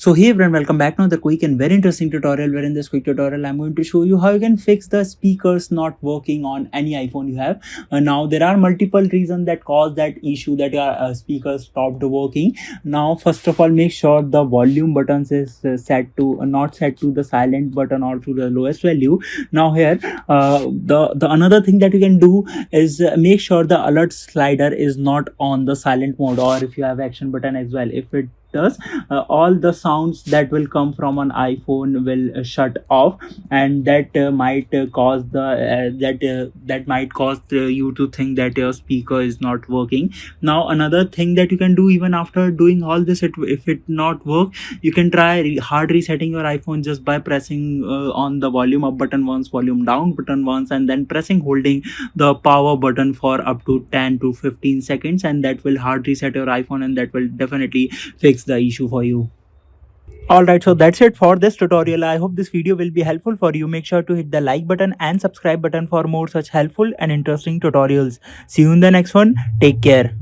So hey everyone, welcome back to another quick and very interesting tutorial where in this quick tutorial I'm going to show you how you can fix the speakers not working on any iPhone you have. Now there are multiple reasons that cause that issue that your speakers stopped working. Now first of all, make sure the volume buttons is set to not set to the silent button or to the lowest value. Now here the another thing that you can do is make sure the alert slider is not on the silent mode, or if you have action button as well. If it does, all the sounds that will come from an iPhone will shut off, and that might cause that might cause you to think that your speaker is not working. Now another thing that you can do, even after doing all this, if it not work, you can try hard resetting your iPhone just by pressing on the volume up button once, volume down button once, and then holding the power button for up to 10 to 15 seconds, and that will hard reset your iPhone, and that will definitely fix the issue for you. Alright, so that's it for this tutorial. I hope this video will be helpful for you. Make sure to hit the like button and subscribe button for more such helpful and interesting tutorials. See you in the next one. Take care.